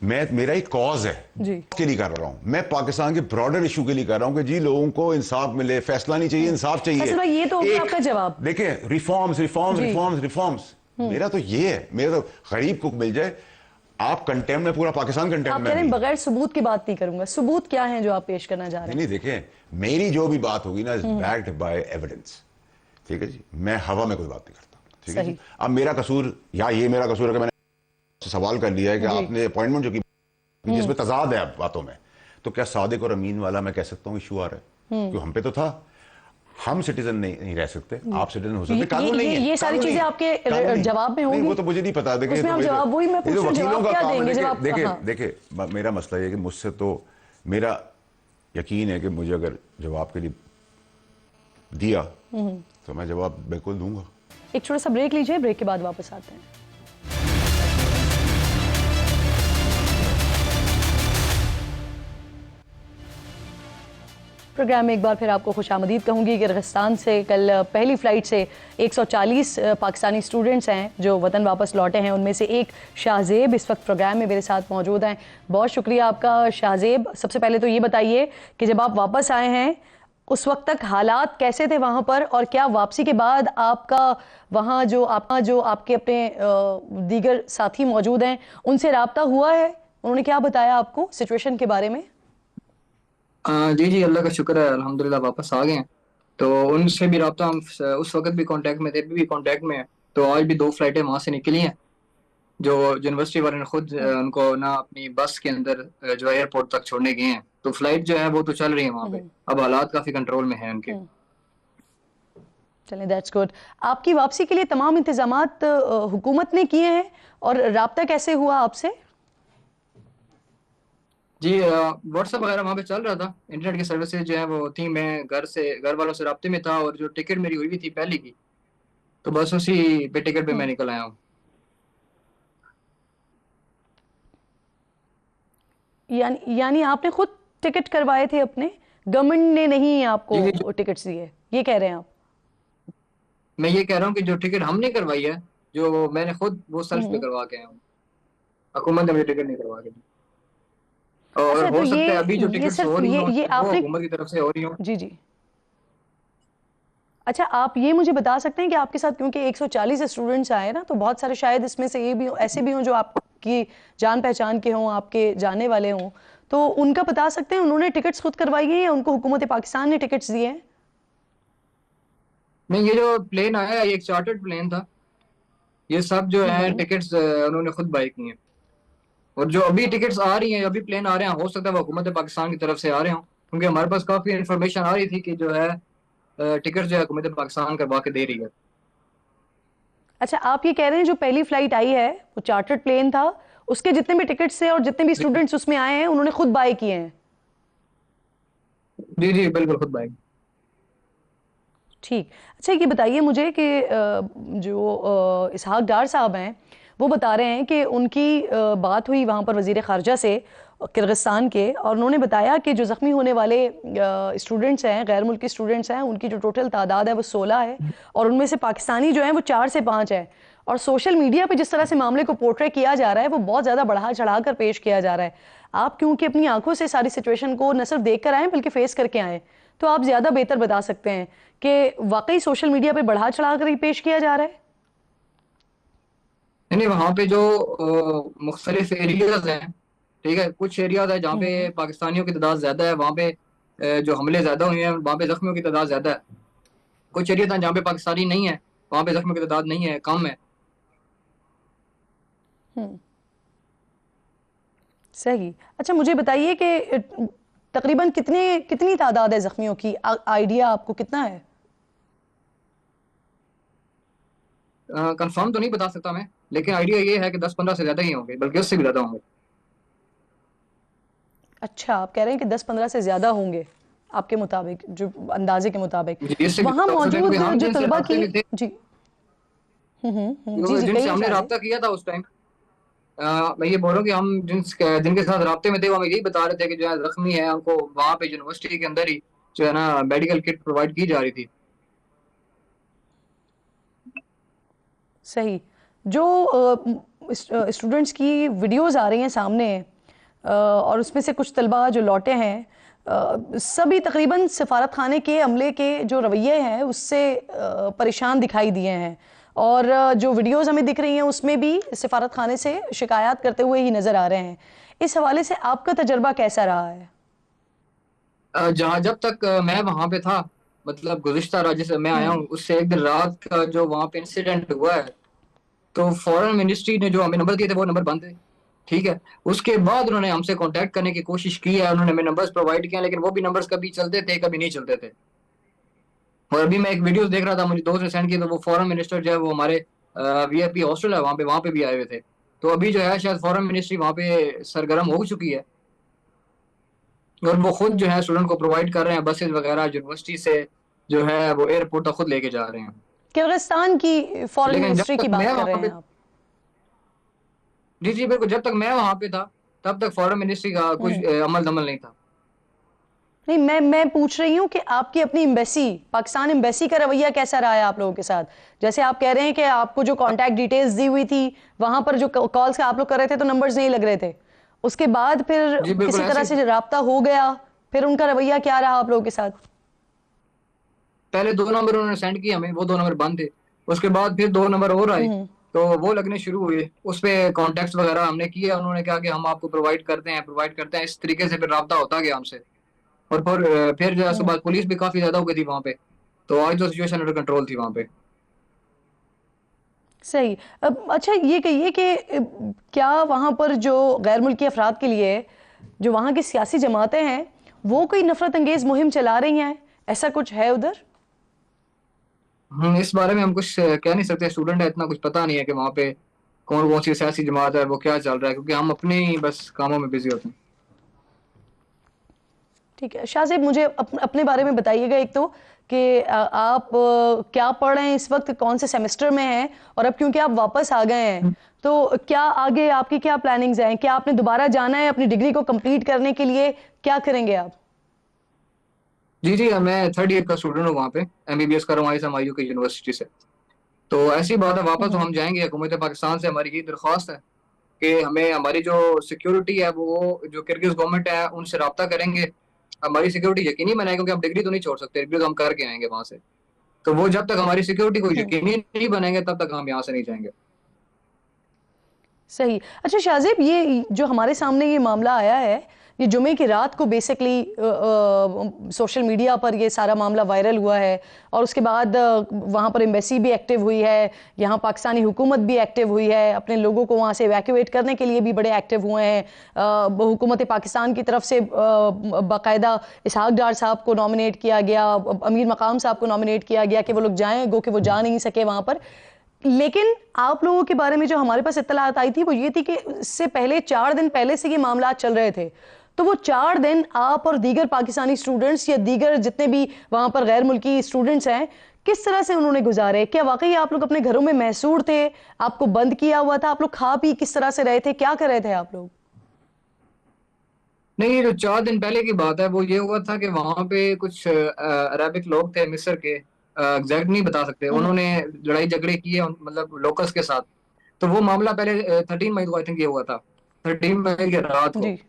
मेरा एक कॉज है के लिए कर रहा हूँ, मैं पाकिस्तान के ब्रॉडर इशू के लिए कर रहा हूँ कि जी लोगों को इंसाफ मिले, फैसला नहीं चाहिए, इंसाफ चाहिए। ये तो आपका जवाब। देखिए रिफॉर्म्स, मेरा तो ये है, मेरा तो गरीब कुक मिल जाए, आप कंटेम्प्ट में, पूरा पाकिस्तान कंटेम्प्ट आप में। कह रहे हैं बगैर सबूत की बात नहीं करूंगा, सबूत क्या है जो आप पेश करना चाह रहे हैं? नहीं देखें, मेरी जो भी बात होगी ना, इज बैक्ड बाय एविडेंस, ठीक है जी। मैं हवा में कोई बात नहीं करता, ठीक है जी। अब मेरा कसूर, या ये मेरा कसूर है कि मैंने सवाल कर लिया है कि आपने अपॉइंटमेंट जो की जिसमें तजाद है बातों में, तो क्या सादिक और अमीन वाला मैं कह सकता हूँ इशू आ रहा है? क्यों, हम पे तो था। हम सिटीजन नहीं रह सकते, आप सिटीजन हो सकते, कानून नहीं है। ये सारी चीजें आपके जवाब में होंगी। वो तो मुझे नहीं पता। देखिए, उसमें आप जवाब, वही मैं पूछ रही हूं, जवाब क्या देंगे जब आप? देखिए, मेरा मसला ये है कि मुझसे तो मेरा यकीन है कि मुझे अगर जवाब के लिए दिया तो मैं जवाब बिल्कुल दूंगा। एक छोटा सा ब्रेक लीजिए, ब्रेक के बाद वापस आते हैं। प्रोग्राम में एक बार फिर आपको खुशामदीद कहूँगी। किर्गिस्तान से कल पहली फ़्लाइट से 140 पाकिस्तानी स्टूडेंट्स हैं जो वतन वापस लौटे हैं। उनमें से एक शाहजेब इस वक्त प्रोग्राम में मेरे साथ मौजूद हैं। बहुत शुक्रिया आपका शाहजेब। सबसे पहले तो ये बताइए कि जब आप वापस आए हैं उस वक्त तक हालात कैसे थे वहाँ पर, और क्या वापसी के बाद आपका वहाँ जो आपके अपने दीगर साथी मौजूद हैं उनसे रब्ता हुआ है? उन्होंने क्या बताया आपको सिचुएशन के बारे में? जी जी, अल्लाह का शुक्र है, अल्हम्दुलिल्लाह वापस आ गए हैं। तो उनसे भी रब्ता, हम उस वक्त भी कांटेक्ट में थे, अभी भी कांटेक्ट में है। तो आज भी 2 फ्लाइटें वहाँ से निकली हैं, जो यूनिवर्सिटी वाले ने खुद उनको ना अपनी बस के अंदर जो एयरपोर्ट तक छोड़ने गए हैं। तो फ्लाइट जो है वो तो चल रही है वहाँ पे, अब हालात काफी कंट्रोल में हैं उनके। चलें, दैट्स गुड। आपकी वापसी के लिए तमाम इंतजामात हुकूमत ने किए हैं, और रब्ता कैसे हुआ आपसे? जी, व्हाट्सएप वगैरह वहाँ पे चल रहा था, इंटरनेट की सर्विसेज जो है वो थी। मैं घर वालों से राब्ते में था, और जो टिकट मेरी हुई थी पहले की, तो बस उसी पे टिकट पे मैं निकल आया हूँ। यानी आपने खुद टिकट करवाए थे अपने, गवर्नमेंट ने नहीं आपको जी, जी, टिकट्स दिए, ये कह रहे हैं आप? मैं ये कह रहा हूँ कि जो टिकट हमने करवाई है, जो मैंने खुद वो सेल्फ पे करवा के आया हूँ, हुकूमत ने मुझे टिकट नहीं करवा के दी। और अच्छा, हो तो सकता है अभी जो टिकट्स सिर्फ हो रही हो ये वो आपने, हुकूमत की तरफ से हो रही हो। जी जी, अच्छा, आप ये मुझे बता सकते हैं कि आपके साथ क्योंकि 140 स्टूडेंट्स आए ना, तो बहुत सारे शायद इसमें से ये भी ऐसे भी हों जो आपकी जान पहचान के हों, आपके जानने वाले हों, तो उनका बता सकते हैं उन्होंने टिकट्स खुद करवाई है या उनको हुकूमत पाकिस्तान ने टिकट्स दिए हैं? नहीं, ये जो प्लेन आया ये एक चार्टर्ड प्लेन था। ये सब जो है टिकट्स उन्होंने खुद बाय किए हैं। और जो अभी टिकट्स आ रही हैं, अभी प्लेन आ रहे हैं, हो सकता है वो हुकूमत पाकिस्तान की तरफ से आ रहे हों, क्योंकि हमारे पास काफी इंफॉर्मेशन आ रही थी कि जो है टिकट जो है हुकूमत पाकिस्तान करवा के दे रही है। अच्छा, आप ये कह रहे हैं जो पहली फ्लाइट आई है वो चार्टर्ड प्लेन था, उसके जितने भी टिकट्स थे और जितने भी स्टूडेंट्स उसमें आए हैं उन्होंने खुद बाय किए हैं? जी जी, बिल्कुल खुद बाय। ठीक। अच्छा, ये बताइए मुझे कि जो इसहाक डार साहब हैं वो बता रहे हैं कि उनकी बात हुई वहाँ पर वज़ीर ख़ारजा से किर्गिस्तान के, और उन्होंने बताया कि जो ज़ख्मी होने वाले स्टूडेंट्स हैं, गैर मुल्की स्टूडेंट्स हैं, उनकी जो टोटल तादाद है वो 16 है, और उनमें से पाकिस्तानी जो हैं वो 4 से 5 है। और सोशल मीडिया पे जिस तरह से मामले को पोर्ट्रे किया जा रहा है वो बहुत ज़्यादा बढ़ा चढ़ा कर पेश किया जा रहा है। आप क्योंकि अपनी आंखों से सारी सिचुएशन को न सिर्फ देख कर आए बल्कि फेस करके आए, तो आप ज़्यादा बेहतर बता सकते हैं कि वाकई सोशल मीडिया पे बढ़ा चढ़ा कर ही पेश किया जा रहा है? नहीं, वहाँ पे जो मुख्तलिफ एरियाज हैं, ठीक है, कुछ एरियाज है जहाँ पे पाकिस्तानियों की तादाद ज्यादा है, वहाँ पे जो हमले ज्यादा हुए हैं वहाँ पे जख्मियों की तादाद ज्यादा है। कुछ एरिया था जहाँ पे पाकिस्तानी नहीं है, वहाँ पे जख्मियों की तादाद नहीं है, कम है। सही। अच्छा, मुझे बताइए कि तकरीबन कितनी तादाद है जख्मियों की? आइडिया आपको कितना है? कंफर्म तो नहीं बता सकता मैं, लेकिन आइडिया ये है कि 10-15 से ज्यादा ही होंगे, बल्कि उससे भी ज्यादा होंगे। अच्छा, आप कह रहे हैं कि 10-15 से ज्यादा होंगे आपके मुताबिक, जो अंदाजे के मुताबिक इससे भी वहाँ ज्यादा हो सकते हैं, मौजूद क्योंकि हम जो जिनसे तलबा राब्ते की, में थे, जी जी, जिनसे हमने कहिए। रब्ता किया था उस टाइम, मैं ये बोल रहा हूँ कि हम जिनके साथ राब्ते में थे वो हमें यही बता रहे थे कि जो है जख्मी है उनको वहाँ पे यूनिवर्सिटी के अंदर ही जो है ना मेडिकल किट प्रोवाइड की जा रही थी। सही। जो स्टूडेंट्स की वीडियोस आ रही हैं सामने, और उसमें से कुछ तलबा जो लौटे हैं, सभी तकरीबन सफारत खाने के अमले के जो रवैये हैं उससे परेशान दिखाई दिए हैं, और जो वीडियोस हमें दिख रही हैं उसमें भी सिफारत खाने से शिकायत करते हुए ही नजर आ रहे हैं। इस हवाले से आपका तजर्बा कैसा रहा है? जब तक मैं वहां पे था, मतलब गुज़िश्ता रात जैसे मैं आया हूँ उससे एक दिन रात का जो वहां पे इंसिडेंट हुआ है, तो फॉरेन मिनिस्ट्री ने जो हमें नंबर दिए थे वो नंबर बंद थे। ठीक है, उसके बाद उन्होंने हमसे कांटेक्ट करने की कोशिश की है, उन्होंने हमें नंबर्स प्रोवाइड किए हैं, लेकिन वो भी नंबर्स कभी चलते थे कभी नहीं चलते थे। और अभी मैं एक वीडियोस देख रहा था, मुझे दोस्त ने सेंड की, तो वो फॉरेन मिनिस्टर जो है वो हमारे वीआईपी हॉस्टल है वहाँ पे भी आए हुए थे। तो अभी जो है शायद फॉरेन मिनिस्ट्री वहाँ पे सरगर्म हो चुकी है, और वो खुद जो है स्टूडेंट को प्रोवाइड कर रहे हैं बसेस वगैरह, यूनिवर्सिटी से जो है वो एयरपोर्ट तक खुद लेके जा रहे हैं। किर्गिस्तान की फॉरेन लेकिन जब मिनिस्ट्री की तक मैं बात कर वहां रहे पे, हैं आप? जी जी बिल्कुल, जब तक मैं वहां पे था तब तक फॉरेन मिनिस्ट्री का कुछ अमल दमल नहीं था। नहीं, मैं पूछ रही हूँ कि आपकी अपनी एम्बेसी, पाकिस्तान एम्बेसी का रवैया कैसा रहा है आप लोगों के साथ? जैसे आप कह रहे हैं कि आपको जो कांटेक्ट डिटेल्स दी हुई थी, वहां पर जो कॉल्स का आप लोग कर रहे थे तो नंबर्स नहीं लग रहे थे, उसके बाद फिर जी बिल्कुल किसी तरह ऐसे से राब्ता हो गया, फिर उनका रवैया क्या रहा आप लोगों के साथ? पहले 2 नंबर उन्होंने सेंड किए हमें, वो 2 नंबर बंद थे। उसके बाद फिर 2 नंबर और आए, तो वो लगने शुरू हुए, उस पे कॉन्टेक्ट वगैरह हमने किए, उन्होंने कहा कि हम आपको प्रोवाइड करते हैं, इस तरीके से फिर राब्ता होता गया हमसे। और फिर जो है उसके बाद पुलिस भी काफी ज्यादा हो गई थी वहां पे, तो आज तो सिचुएशन अंडर कंट्रोल थी वहां पे। सही। अब अच्छा ये कहिए कि क्या वहां पर जो गैर मुल्की अफराद के लिए जो वहां की सियासी जमातें हैं वो कोई नफरत अंगेज मुहिम चला रही हैं, ऐसा कुछ है उधर? इस बारे में हम कुछ कह नहीं सकते, स्टूडेंट है, इतना कुछ पता नहीं है कि वहाँ पे कौन कौन सी सियासी जमात है, वो क्या चल रहा है, क्योंकि हम अपने ही बस कामों में बिजी होते हैं। ठीक है शाहजेब, मुझे अपने बारे में बताइएगा एक तो कि आप क्या पढ़ रहे हैं इस वक्त, कौन से सेमेस्टर में हैं, और अब क्योंकि आप वापस आ गए हैं तो क्या आगे आपकी क्या प्लानिंग्स हैं? क्या आपने दोबारा जाना है अपनी डिग्री को कंप्लीट करने के लिए? क्या करेंगे आप? जी जी, मैं थर्ड ईयर का स्टूडेंट हूँ वहाँ पे, एमबीबीएस कर रहा हूँ ISMIU की यूनिवर्सिटी से। तो ऐसी बात है, वापस तो हम जाएंगे। हुकूमत पाकिस्तान से हमारी ये दरख्वास्त है कि हमें हमारी जो सिक्योरिटी है वो जो किर्गिज गवर्नमेंट है उनसे रब्ता करेंगे, हमारी सिक्योरिटी यकीनी बनाए, क्योंकि हम डिग्री तो नहीं छोड़ सकते, डिग्री तो हम करके आएंगे वहां से। तो वो जब तक हमारी सिक्योरिटी को यकीनी नहीं बनेंगे तब तक हम यहाँ से नहीं जाएंगे। सही। अच्छा शाहजेब, ये जो हमारे सामने ये मामला आया है, ये जुमे की रात को बेसिकली सोशल मीडिया पर ये सारा मामला वायरल हुआ है, और उसके बाद वहाँ पर एम्बेसी भी एक्टिव हुई है, यहाँ पाकिस्तानी हुकूमत भी एक्टिव हुई है, अपने लोगों को वहाँ से इवैक्यूएट करने के लिए भी बड़े एक्टिव हुए हैं। हुकूमत पाकिस्तान की तरफ से बाकायदा इसहाक डार साहब को नॉमिनेट किया गया, अमीर मकाम साहब को नॉमिनेट किया गया कि वो लोग जाएँ, गो कि वो जा नहीं सके वहाँ पर। लेकिन आप लोगों के बारे में जो हमारे पास इत्तलात आई थी वो ये थी कि इससे पहले 4 दिन पहले से ये मामला चल रहे थे, तो वो 4 दिन आप और दीगर पाकिस्तानी स्टूडेंट्स या दीगर जितने भी वहां पर गैर मुल्की स्टूडेंट्स हैं, किस तरह से उन्होंने गुजारे? क्या वाकई आप लोग अपने घरों में महसूर थे? आपको बंद किया हुआ था? आप लोग खा पी किस तरह से रहे थे? क्या कर रहे थे आप लोग? नहीं, ये जो 4 दिन पहले की बात है वो ये हुआ था कि वहां पे कुछ अरबिक लोग थे मिस्र के, एग्जैक्ट नहीं बता सकते, उन्होंने लड़ाई झगड़े किए मतलब लोकल्स के साथ। तो वो मामला पहले 13 मई को आई थिंक ये हुआ था, 13 मई की रात को। जी।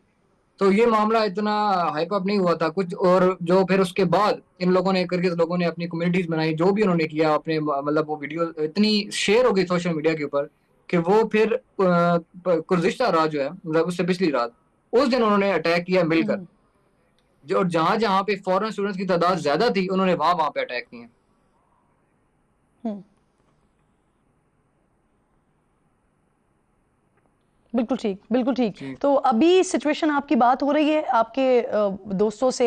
तो ये मामला इतना हाइप अप नहीं हुआ था कुछ, और जो फिर उसके बाद इन लोगों ने किर्गिज लोगों ने अपनी कम्युनिटीज बनाई, जो भी उन्होंने किया अपने, मतलब वो वीडियो इतनी शेयर हो गई सोशल मीडिया के ऊपर कि वो फिर गुज़िश्ता रात जो है, मतलब उससे पिछली रात, उस दिन उन्होंने अटैक किया मिलकर, जो और जहां जहां पे फॉरेन स्टूडेंट्स की तादाद ज्यादा थी उन्होंने वहां वहां पे अटैक किए। बिल्कुल ठीक, बिल्कुल ठीक। जी तो अभी सिचुएशन, आपकी बात हो रही है आपके दोस्तों से,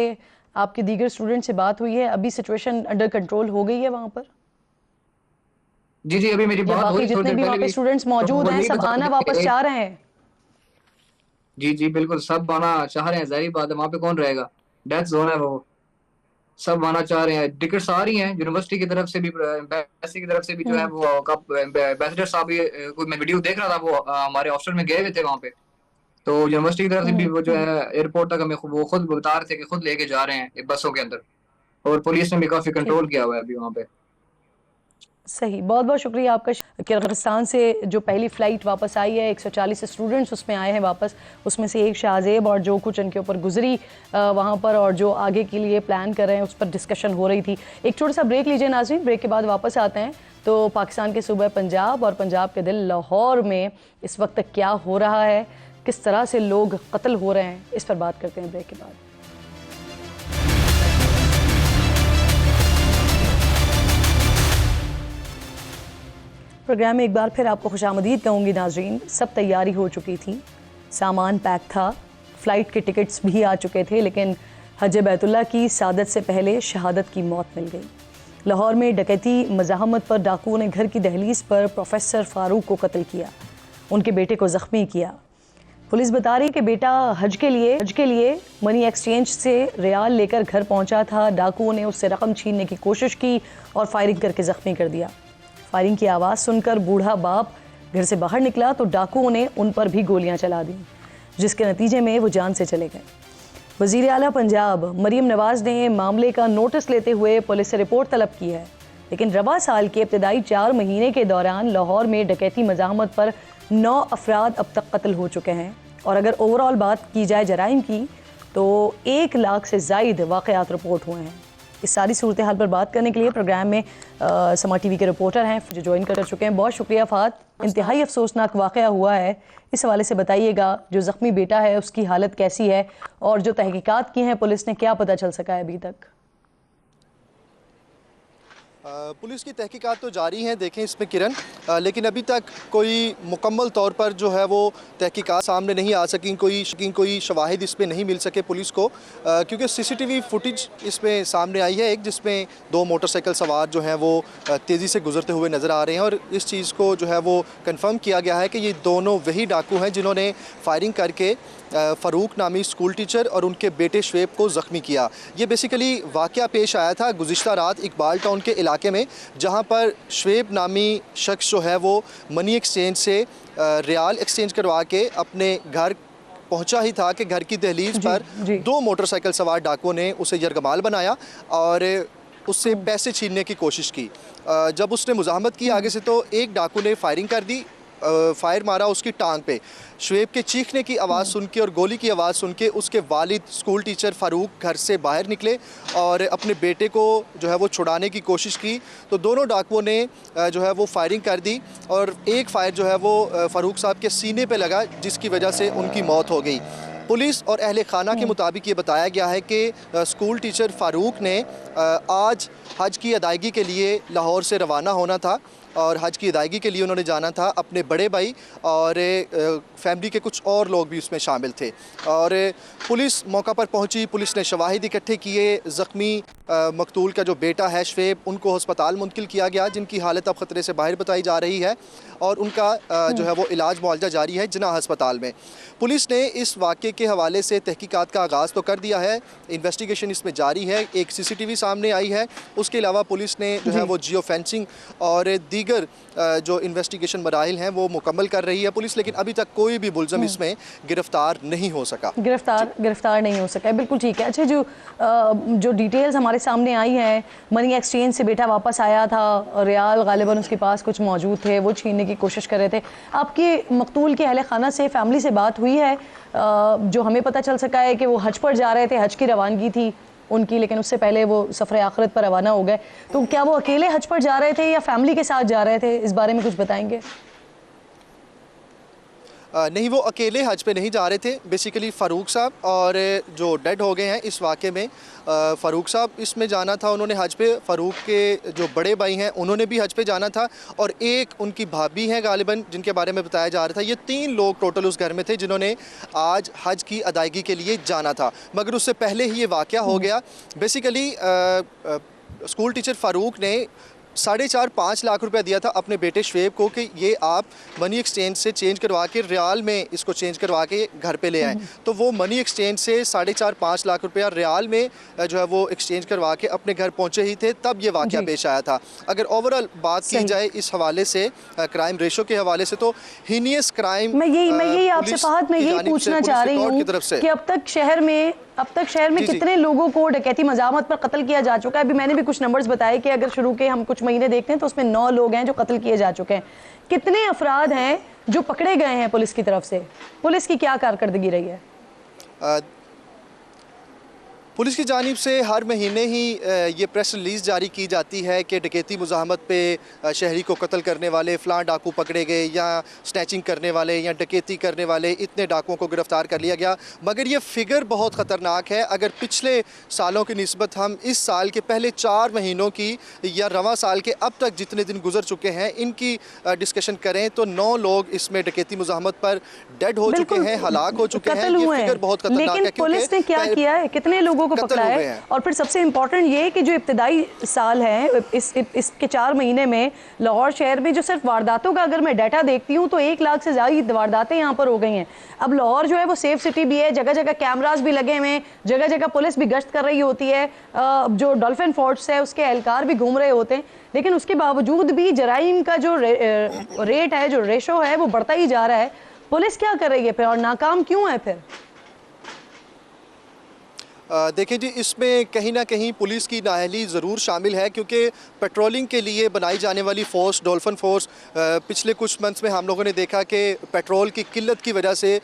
आपके दीगर स्टूडेंट से बात हुई है, अभी सिचुएशन अंडर कंट्रोल हो गई है वहां पर? जी जी, अभी मेरी या बात बाकी हुई थोड़ी जितने देर भी वहां पहले पे भी, स्टूडेंट्स तो मौजूद वो हैं यही सब बता आना रहे वापस थे चाह रहे हैं? जी जी बिल्कुल, सब आना चाह रहे हैं, जाहिर बात है, वहां पे कौन रहेगा, डेथ जोन है वो। सब आना चाह रहे हैं, टिकट्स आ रही हैं यूनिवर्सिटी की तरफ से भी, एम्बेसी की तरफ से भी, जो है वो कब एम्बेसडर साहब भी, कोई मैं वीडियो देख रहा था, वो हमारे हॉस्टल में गए हुए थे वहां पे। तो यूनिवर्सिटी की तरफ से भी वो जो है एयरपोर्ट तक हमें वो खुद बता रहे थे कि खुद लेके जा रहे हैं बसों के अंदर, और पुलिस ने भी काफी ठीक। कंट्रोल किया हुआ है अभी वहां पे। सही, बहुत बहुत शुक्रिया आपका। किर्गिस्तान से जो पहली फ़्लाइट वापस आई है, 140 स्टूडेंट्स उसमें आए हैं वापस, उसमें से एक शाहजेब और जो कुछ इनके ऊपर गुजरी वहाँ पर और जो आगे के लिए प्लान कर रहे हैं उस पर डिस्कशन हो रही थी। एक छोटा सा ब्रेक लीजिए नाज़रीन, ब्रेक के बाद वापस आते हैं। तो पाकिस्तान के सूबे पंजाब और पंजाब के दिल लाहौर में इस वक्त क्या हो रहा है, किस तरह से लोग कत्ल हो रहे हैं, इस पर बात करते हैं ब्रेक के बाद। प्रोग्राम में एक बार फिर आपको खुशामदीद कहूँगी नाजरीन। सब तैयारी हो चुकी थी, सामान पैक था, फ़्लाइट के टिकट्स भी आ चुके थे, लेकिन हज बैतुल्लाह की सादत से पहले शहादत की मौत मिल गई। लाहौर में डकैती मज़ाहमत पर डाकुओं ने घर की दहलीज पर प्रोफेसर फ़ारूक को कत्ल किया, उनके बेटे को ज़ख्मी किया। पुलिस बता रही है कि बेटा हज के लिए मनी एक्सचेंज से रियाल लेकर घर पहुंचा था। डाकुओं ने उससे रकम छीनने की कोशिश की और फायरिंग करके ज़ख्मी कर दिया। फायरिंग की आवाज़ सुनकर बूढ़ा बाप घर से बाहर निकला तो डाकुओं ने उन पर भी गोलियां चला दी, जिसके नतीजे में वो जान से चले गए। वज़ीर आला पंजाब मरीम नवाज़ ने मामले का नोटिस लेते हुए पुलिस से रिपोर्ट तलब की है, लेकिन रवा साल के इब्तदाई 4 महीने के दौरान लाहौर में डकैती मज़ाहमत पर 9 अफराद अब तक कत्ल हो चुके हैं। और अगर ओवरऑल बात की जाए जराइम की तो 1 लाख से ज़ायद वाक़यात रिपोर्ट हुए हैं। इस सारी सूरत हाल पर बात करने के लिए प्रोग्राम में समा टीवी के रिपोर्टर हैं जो ज्वाइन कर चुके हैं। बहुत शुक्रिया फ़ात। इंतहाई अफसोसनाक वाक़या हुआ है, इस हवाले से बताइएगा। जो ज़ख्मी बेटा है उसकी हालत कैसी है और जो तहकीकात की हैं पुलिस ने, क्या पता चल सका है अभी तक? पुलिस की तहकीकात तो जारी हैं, देखें इसमें किरण, लेकिन अभी तक कोई मुकम्मल तौर पर जो है वो तहकीकात सामने नहीं आ सकी, कोई शवाहिद इसमें नहीं मिल सके पुलिस को, क्योंकि सीसीटीवी फुटेज इसमें सामने आई है एक, जिसमें 2 मोटरसाइकिल सवार जो हैं वो तेज़ी से गुजरते हुए नज़र आ रहे हैं। और इस चीज़ को जो है वो कंफर्म किया गया है कि ये दोनों वही डाकू हैं जिन्होंने फायरिंग करके फ़ारूक नामी स्कूल टीचर और उनके बेटे शुएब को ज़ख्मी किया। ये बेसिकली वाक़या पेश आया था गुज़िश्ता रात इकबाल टाउन के इलाके में, जहाँ पर शुएब नामी शख्स जो है वो मनी एक्सचेंज से रियाल एक्सचेंज करवा के अपने घर पहुंचा ही था कि घर की दहलीज पर 2 मोटरसाइकिल सवार डाकुओं ने उसे यरगमाल बनाया और उससे पैसे छीनने की कोशिश की। जब उसने मुज़ाहमत की आगे से तो एक डाकू ने फायरिंग कर दी, फायर मारा उसकी टांग पे। शुएब के चीखने की आवाज़ सुन के और गोली की आवाज़ सुन के उसके वालिद स्कूल टीचर फ़ारूक घर से बाहर निकले और अपने बेटे को जो है वो छुड़ाने की कोशिश की, तो दोनों डाकुओं ने जो है वो फायरिंग कर दी और एक फायर जो है वो फ़ारूक साहब के सीने पे लगा, जिसकी वजह से उनकी मौत हो गई। पुलिस और अहले खाना के मुताबिक ये बताया गया है कि स्कूल टीचर फ़ारूक ने आज हज की अदायगी के लिए लाहौर से रवाना होना था और हज की अदायगी के लिए उन्होंने जाना था। अपने बड़े भाई और फैमिली के कुछ और लोग भी उसमें शामिल थे और पुलिस मौका पर पहुंची। पुलिस ने शवाहिद इकट्ठे किए। ज़ख्मी मकतूल का जो बेटा है शुएब, उनको अस्पताल मुंतकिल किया गया, जिनकी हालत अब ख़तरे से बाहर बताई जा रही है और उनका जो है वो इलाज मुआवजा जारी है जिन्ना अस्पताल में। पुलिस ने इस वाक़े के हवाले से तहकीकात का आगाज़ तो कर दिया है, इन्वेस्टिगेशन इसमें जारी है। एक CCTV सामने आई है, उसके अलावा पुलिस ने जो है वो जियो फेंसिंग और दीगर जो इन्वेस्टिगेशन मराहिल हैं वो मुकम्मल कर रही है पुलिस, लेकिन अभी तक कोई भी मुलज़म इसमें गिरफ्तार नहीं हो सका। गिरफ्तार नहीं हो सका, बिल्कुल ठीक है। अच्छा, जो डिटेल्स हमारे सामने आई हैं, मनी एक्सचेंज से बेटा वापस आया था, रियाल गालिबन उसके पास कुछ मौजूद थे, वो छीनने की कोशिश कर रहे थे। आपके मकतूल के अहले खाना से, फैमिली से बात हुई है? जो हमें पता चल सका है कि वो हज पर जा रहे थे, हज की रवानगी थी उनकी, लेकिन उससे पहले वो सफ़र आखिरत पर रवाना हो गए। तो क्या वो अकेले हज पर जा रहे थे या फैमिली के साथ जा रहे थे? इस बारे में कुछ बताएंगे? नहीं, वो अकेले हज पे नहीं जा रहे थे। बेसिकली फ़ारूक साहब और जो डेड हो गए हैं इस वाक़े में, फ़ारूक साहब इसमें जाना था उन्होंने हज पे, फ़ारूक के जो बड़े भाई हैं उन्होंने भी हज पे जाना था और एक उनकी भाभी हैं गालिबन जिनके बारे में बताया जा रहा था। ये 3 लोग टोटल उस घर में थे जिन्होंने आज हज की अदायगी के लिए जाना था, मगर उससे पहले ही ये वाक़या हो गया। बेसिकली स्कूल टीचर फ़ारूक ने 4.5-5 लाख रुपया दिया था अपने बेटे शुएब को कि ये आप मनी एक्सचेंज से चेंज करवा के रियाल में इसको चेंज करवा के घर पे ले आएँ। तो वो मनी एक्सचेंज से 4.5-5 लाख रुपया रियाल में जो है वो एक्सचेंज करवा के अपने घर पहुंचे ही थे, तब ये वाक़या पेश आया था। अगर ओवरऑल बात की जाए इस हवाले से, क्राइम रेशो के हवाले से, तो हीनियस क्राइम, मैं यही आपसे फ़हद, मैं यही पूछना चाह रही हूँ कि अब तक शहर में अब तक शहर में जी, जी। कितने लोगों को डकैती मजामत पर कत्ल किया जा चुका है? अभी मैंने भी कुछ नंबर्स बताए कि अगर शुरू के हम कुछ महीने देखते हैं तो उसमें 9 लोग हैं जो कत्ल किए जा चुके हैं। कितने अफराद हैं जो पकड़े गए हैं पुलिस की तरफ से? पुलिस की क्या कारकर्दगी रही है? अ, पुलिस की जानिब से हर महीने ही ये प्रेस रिलीज़ जारी की जाती है कि डकैती मुज़ाहमत पे शहरी को कत्ल करने वाले फ़लाँ डाकू पकड़े गए, या स्नैचिंग करने वाले या डकैती करने वाले इतने डाकुओं को गिरफ़्तार कर लिया गया। मगर ये फ़िगर बहुत ख़तरनाक है। अगर पिछले सालों की निस्बत हम इस साल के पहले 4 महीनों की या रवां साल के अब तक जितने दिन गुजर चुके हैं इनकी डिस्कशन करें तो 9 लोग इसमें डकैती मुज़ाहमत पर डेड हो चुके हैं, हलाक हो चुके हैं। ये फ़िगर बहुत ख़तरनाक है। लेकिन पुलिस ने क्या किया है? कितने लोगों को कत्ल पकड़ा हो है? गए हैं। और फिर सबसे इम्पोर्टेंट ये कि जो इब्तिदाई साल है इसके 4 महीने में लाहौर शहर में जो सिर्फ वारदातों का अगर मैं डाटा देखती हूँ तो 1 लाख से ज़्यादा वारदातें यहाँ पर हो गई हैं। अब लाहौर जो है वो सेफ सिटी भी है, जगह जगह कैमरास भी लगे हुए हैं, जगह जगह पुलिस भी गश्त कर रही होती है, जो डॉल्फिन फोर्स है उसके एहलकार भी घूम रहे होते हैं, लेकिन उसके बावजूद भी जराइम का जो रेट है, जो रेशो है वो बढ़ता ही जा रहा है। पुलिस क्या कर रही है फिर और नाकाम क्यों है फिर? देखिए जी, इसमें कहीं ना कहीं पुलिस की नाअहली ज़रूर शामिल है, क्योंकि पेट्रोलिंग के लिए बनाई जाने वाली फ़ोर्स डॉल्फिन फ़ोर्स पिछले कुछ मंथ्स में हम लोगों ने देखा कि पेट्रोल की किल्लत की वजह से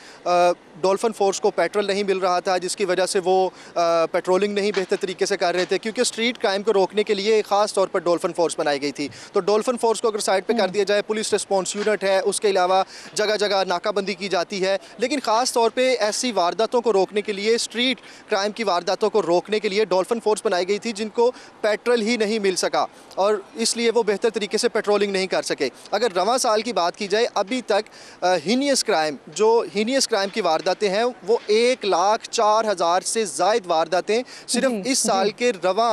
डॉल्फिन फ़ोर्स को पेट्रोल नहीं मिल रहा था, जिसकी वजह से वो पेट्रोलिंग नहीं बेहतर तरीके से कर रहे थे, क्योंकि स्ट्रीट क्राइम को रोकने के लिए ख़ास तौर पर डॉल्फिन फ़ोर्स बनाई गई थी। तो डॉल्फिन फ़ोर्स को अगर साइड पे कर दिया जाए, पुलिस रिस्पॉन्स यूनिट है, उसके अलावा जगह जगह नाकाबंदी की जाती है, लेकिन ख़ास तौर पर ऐसी वारदातों को रोकने के लिए, स्ट्रीट क्राइम की वारदातों को रोकने के लिए डॉल्फिन फोर्स बनाई गई थी, जिनको पेट्रोल ही नहीं मिल सका और इसलिए वो बेहतर तरीके से पेट्रोलिंग नहीं कर सके। अगर रवां साल की बात की जाए, अभी तक हीनियस क्राइम की वारदातें हैं वो 1,04,000 से ज़ायद वारदातें सिर्फ इस साल के रवां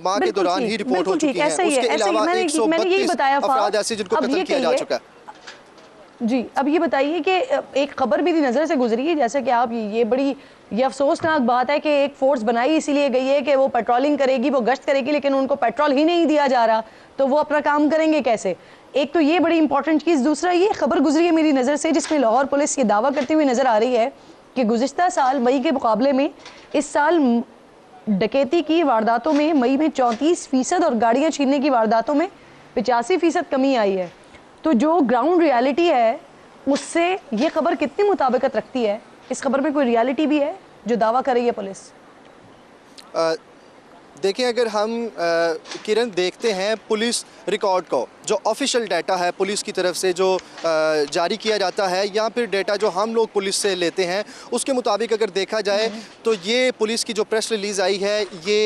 माह के दौरान ही रिपोर्ट हो चुकी हैं। उसके अलावा 132 अफराद ऐसे जिनको कत्ल किया जा चुका है। जी, अब ये बताइए कि एक खबर मेरी नज़र से गुजरी है, जैसे कि आप ये अफसोसनाक बात है कि एक फोर्स बनाई इसीलिए गई है कि वो पेट्रोलिंग करेगी, वो गश्त करेगी, लेकिन उनको पेट्रोल ही नहीं दिया जा रहा, तो वो अपना काम करेंगे कैसे? एक तो ये बड़ी इंपॉर्टेंट चीज़। दूसरा ये खबर गुजरी है मेरी नज़र से जिसमें लाहौर पुलिस ये दावा करती हुई नज़र आ रही है कि गुज़िश्ता साल मई के मुकाबले में इस साल डकैती की वारदातों में मई में 34% और गाड़ियाँ छीनने की वारदातों में 85% कमी आई है। तो जो ग्राउंड रियलिटी है उससे ये खबर कितनी मुताबिकत रखती है? इस खबर में कोई रियलिटी भी है जो दावा कर रही है पुलिस? देखिए, अगर हम किरण देखते हैं पुलिस रिकॉर्ड को, जो ऑफिशियल डाटा है पुलिस की तरफ से जो जारी किया जाता है, या फिर डाटा जो हम लोग पुलिस से लेते हैं, उसके मुताबिक अगर देखा जाए तो ये पुलिस की जो प्रेस रिलीज़ आई है ये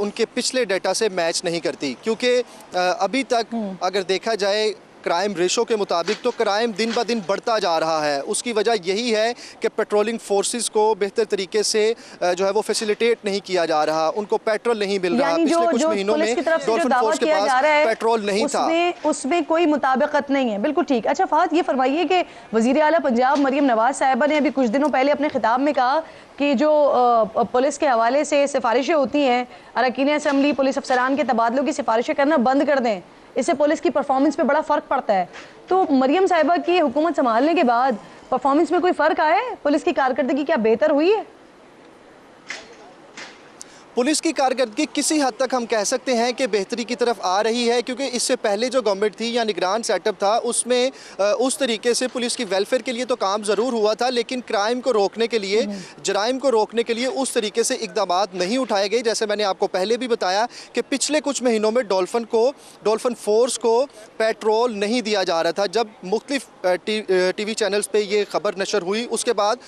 उनके पिछले डाटा से मैच नहीं करती, क्योंकि अभी तक अगर देखा जाए क्राइम रेशो के मुताबिक तो क्राइम दिन ब दिन बढ़ता जा रहा है। उसकी वजह यही है कि पेट्रोलिंग फोर्सेस को बेहतर तरीके से जो है वो फैसिलिटेट नहीं किया जा रहा, उनको पेट्रोल नहीं मिल रहा। पिछले कुछ महीनों में डॉल्फिन फोर्स के पास पेट्रोल नहीं था, उसमें कोई मुताबिकत नहीं है। बिल्कुल ठीक। अच्छा फहद, ये फरमाइए कि वज़ीर आला पंजाब मरियम नवाज साहिबा ने अभी कुछ दिनों पहले अपने खिताब में कहा कि जो पुलिस के हवाले से सिफारिशें होती हैं, अरकान असम्बली पुलिस अफसरान के तबादलों की सिफारिशें करना बंद कर दें, इससे पुलिस की परफॉर्मेंस पे बड़ा फ़र्क पड़ता है। तो मरियम साहिबा की हुकूमत संभालने के बाद परफॉर्मेंस में कोई फ़र्क आया है? पुलिस की कारकर्दगी क्या बेहतर हुई है? पुलिस की कारकर्दगी किसी हद तक हम कह सकते हैं कि बेहतरी की तरफ आ रही है, क्योंकि इससे पहले जो गवर्नमेंट थी या निगरान सेटअप था उसमें उस तरीके से पुलिस की वेलफेयर के लिए तो काम ज़रूर हुआ था, लेकिन क्राइम को रोकने के लिए, जराइम को रोकने के लिए उस तरीके से इकदाम नहीं उठाए गए। जैसे मैंने आपको पहले भी बताया कि पिछले कुछ महीनों में डॉल्फिन फोर्स को पेट्रोल नहीं दिया जा रहा था। जब मुख्तलिफ TV चैनल्स पर यह खबर नशर हुई, उसके बाद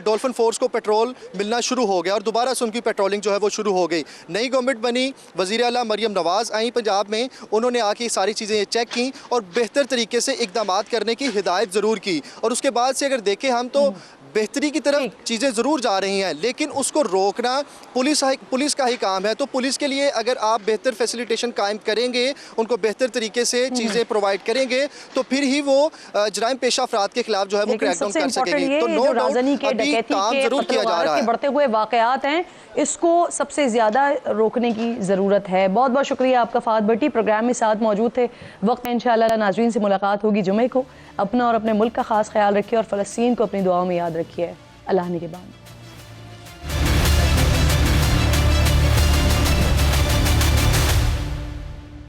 डॉल्फिन फोर्स को पेट्रोल मिलना शुरू हो गया और दोबारा से उनकी पेट्रोलिंग जो है वो शुरू हो गई। नई गवर्नमेंट बनी, वज़ीर आला मरियम नवाज आई पंजाब में, उन्होंने आके सारी चीज़ें चेक की और बेहतर तरीके से इकदाम करने की हिदायत ज़रूर की। और उसके बाद से अगर देखें हम तो बेहतरी की तरफ चीज़ें ज़रूर जा रही हैं, लेकिन उसको रोकना पुलिस का ही काम है। तो पुलिस के लिए अगर आप बेहतर फैसिलिटेशन कायम करेंगे, उनको बेहतर तरीके से चीज़ें प्रोवाइड करेंगे, तो फिर ही वो जराइम पेशा अफराद के खिलाफ जो है वो क्रैकडाउन कर सकेंगे। तो नो डाउट अभी काम ज़रूर किया जा रहा है। बढ़ते हुए वाक़यात हैं, इसको सबसे ज़्यादा रोकने की ज़रूरत है। बहुत बहुत शुक्रिया आपका फहद भट्टी, प्रोग्राम में साथ मौजूद थे। वक्त में इंशाअल्लाह नाज़रीन से मुलाकात होगी जुमे को। अपना और अपने मुल्क का ख़ास ख्याल रखिए और फ़लस्तीन को अपनी दुआओं में याद रखिए। अल्लाह निगहबान।